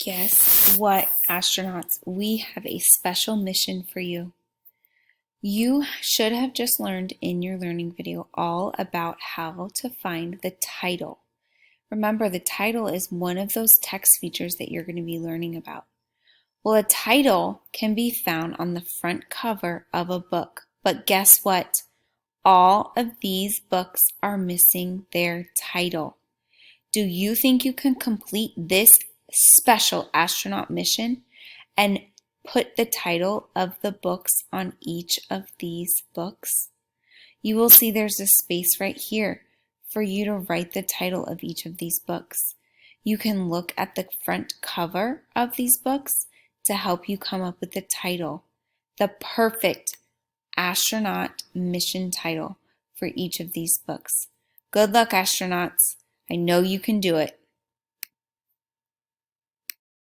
Guess what, astronauts? We have a special mission for you. You should have just learned in your learning video all about how to find the title. Remember, the title is one of those text features that you're going to be learning about. Well, a title can be found on the front cover of a book, but guess what? All of these books are missing their title. Do you think you can complete this special astronaut mission and put the title of the books on each of these books? You will see there's a space right here for you to write the title of each of these books. You can look at the front cover of these books to help you come up with the title, the perfect astronaut mission title for each of these books. Good luck, astronauts. I know you can do it.